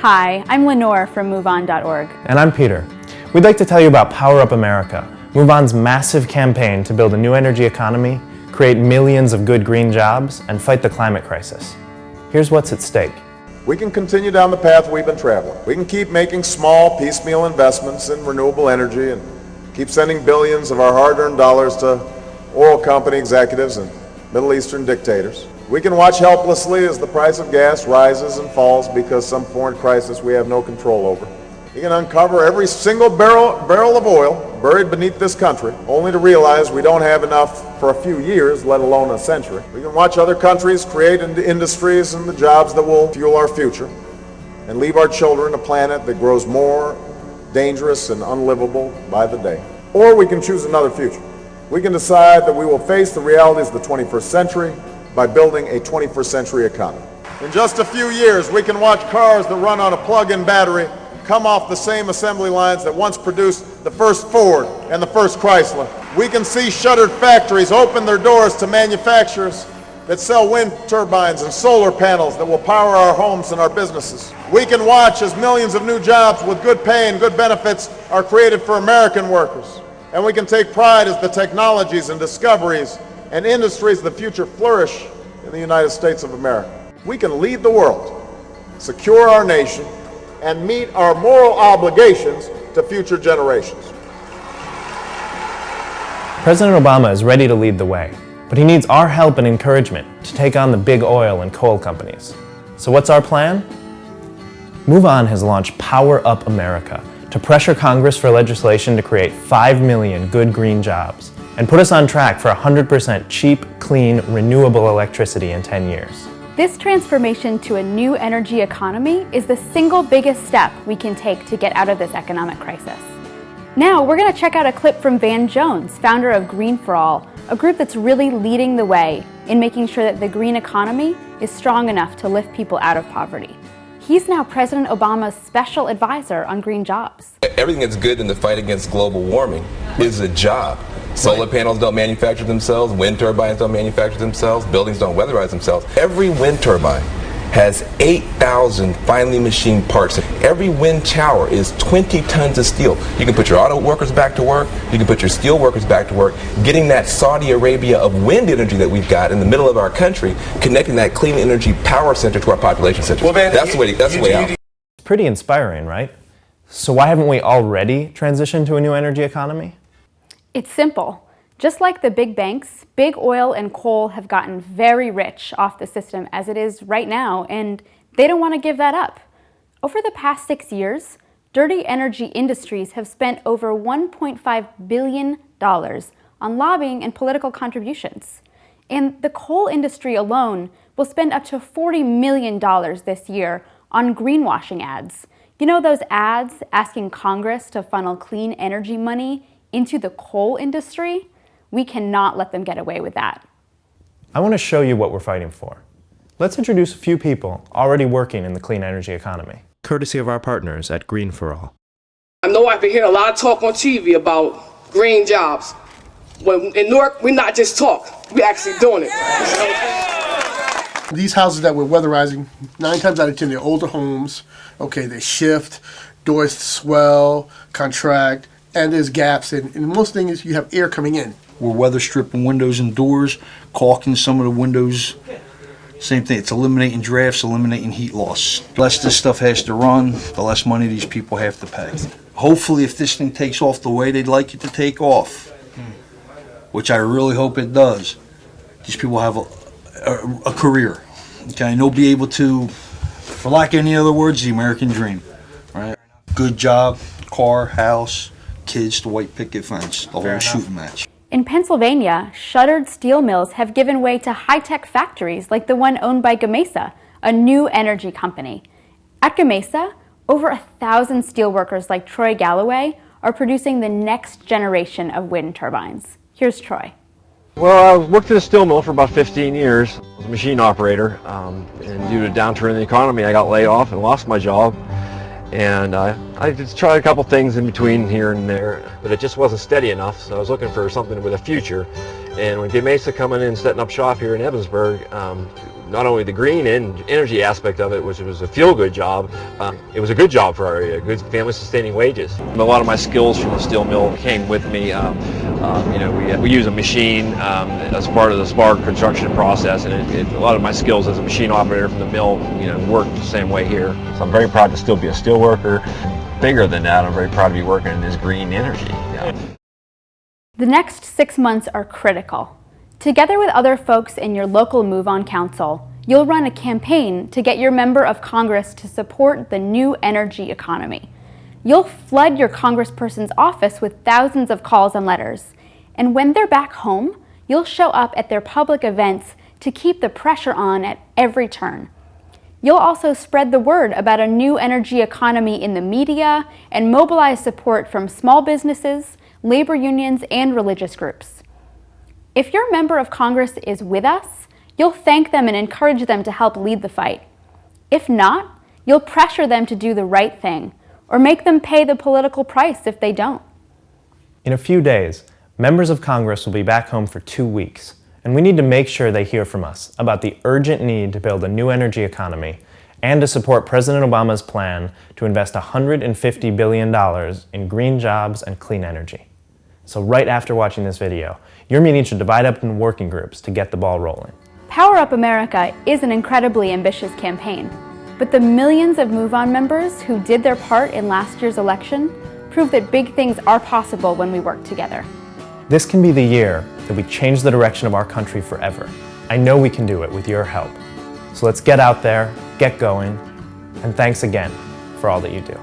Hi, I'm Lenore from MoveOn.org. And I'm Peter. We'd like to tell you about Power Up America, MoveOn's massive campaign to build a new energy economy, create millions of good green jobs, and fight the climate crisis. Here's what's at stake. We can continue down the path we've been traveling. We can keep making small, piecemeal investments in renewable energy and keep sending billions of our hard-earned dollars to oil company executives and Middle Eastern dictators. We can watch helplessly as the price of gas rises and falls because some foreign crisis we have no control over. We can uncover every single barrel of oil buried beneath this country, only to realize we don't have enough for a few years, let alone a century. We can watch other countries create industries and the jobs that will fuel our future, and leave our children a planet that grows more dangerous and unlivable by the day. Or we can choose another future. We can decide that we will face the realities of the 21st century by building a 21st century economy. In just a few years, we can watch cars that run on a plug-in battery come off the same assembly lines that once produced the first Ford and the first Chrysler. We can see shuttered factories open their doors to manufacturers that sell wind turbines and solar panels that will power our homes and our businesses. We can watch as millions of new jobs with good pay and good benefits are created for American workers. And we can take pride as the technologies and discoveries and industries of the future flourish in the United States of America. We can lead the world, secure our nation, and meet our moral obligations to future generations. President Obama is ready to lead the way, but he needs our help and encouragement to take on the big oil and coal companies. So what's our plan? MoveOn has launched Power Up America to pressure Congress for legislation to create 5 million good green jobs and put us on track for 100% cheap, clean, renewable electricity in 10 years. This transformation to a new energy economy is the single biggest step we can take to get out of this economic crisis. Now, we're going to check out a clip from Van Jones, founder of Green for All, a group that's really leading the way in making sure that the green economy is strong enough to lift people out of poverty. He's now President Obama's special advisor on green jobs. Everything that's good in the fight against global warming is a job. Solar panels don't manufacture themselves, wind turbines don't manufacture themselves, buildings don't weatherize themselves. Every wind turbine has 8,000 finely machined parts. Every wind tower is 20 tons of steel. You can put your auto workers back to work, you can put your steel workers back to work, getting that Saudi Arabia of wind energy that we've got in the middle of our country, connecting that clean energy power center to our population center. Well, man, that's the way out. It's pretty inspiring, right? So why haven't we already transitioned to a new energy economy? It's simple. Just like the big banks, big oil and coal have gotten very rich off the system as it is right now, and they don't want to give that up. Over the past 6 years, dirty energy industries have spent over $1.5 billion on lobbying and political contributions. And the coal industry alone will spend up to $40 million this year on greenwashing ads. You know those ads asking Congress to funnel clean energy money into the coal industry? We cannot let them get away with that. I want to show you what we're fighting for. Let's introduce a few people already working in the clean energy economy, courtesy of our partners at Green for All. I know I've been hearing a lot of talk on TV about green jobs. When in Newark, we're not just talk, we're actually doing it. These houses that we're weatherizing, 9 times out of 10, they're older homes. Okay, they shift, doors swell, contract, and there's gaps, and most things you have air coming in. We're weather stripping windows and doors, caulking some of the windows. Same thing, it's eliminating drafts, eliminating heat loss. The less this stuff has to run, the less money these people have to pay. Hopefully, if this thing takes off the way they'd like it to take off, which I really hope it does, these people have a career. Okay, and they'll be able to, for lack of any other words, the American dream, right? Good job, car, house, kids, the white picket fence, the whole shooting match. In Pennsylvania, shuttered steel mills have given way to high-tech factories like the one owned by Gamesa, a new energy company. At Gamesa, over 1,000 steelworkers like Troy Galloway are producing the next generation of wind turbines. Here's Troy. Well, I worked at a steel mill for about 15 years. I was a machine operator, and due to a downturn in the economy, I got laid off and lost my job. And I just tried a couple things in between here and there, but it just wasn't steady enough, so I was looking for something with a future. And when Mesa coming in and setting up shop here in Evansburg, not only the green energy aspect of it, which was a feel-good job, it was a good job for our area, good family-sustaining wages. A lot of my skills from the steel mill came with me. We use a machine as part of the SPARK construction process, and a lot of my skills as a machine operator from the mill, work the same way here. So I'm very proud to still be a steel worker. Bigger than that, I'm very proud to be working in this green energy. Yeah. The next 6 months are critical. Together with other folks in your local MoveOn council, you'll run a campaign to get your member of Congress to support the new energy economy. You'll flood your congressperson's office with thousands of calls and letters. And when they're back home, you'll show up at their public events to keep the pressure on at every turn. You'll also spread the word about a new energy economy in the media and mobilize support from small businesses, labor unions, and religious groups. If your member of Congress is with us, you'll thank them and encourage them to help lead the fight. If not, you'll pressure them to do the right thing, or make them pay the political price if they don't. In a few days, members of Congress will be back home for 2 weeks, and we need to make sure they hear from us about the urgent need to build a new energy economy and to support President Obama's plan to invest $150 billion in green jobs and clean energy. So right after watching this video, your meeting should divide up in working groups to get the ball rolling. Power Up America is an incredibly ambitious campaign, but the millions of MoveOn members who did their part in last year's election prove that big things are possible when we work together. This can be the year that we change the direction of our country forever. I know we can do it with your help. So let's get out there, get going, and thanks again for all that you do.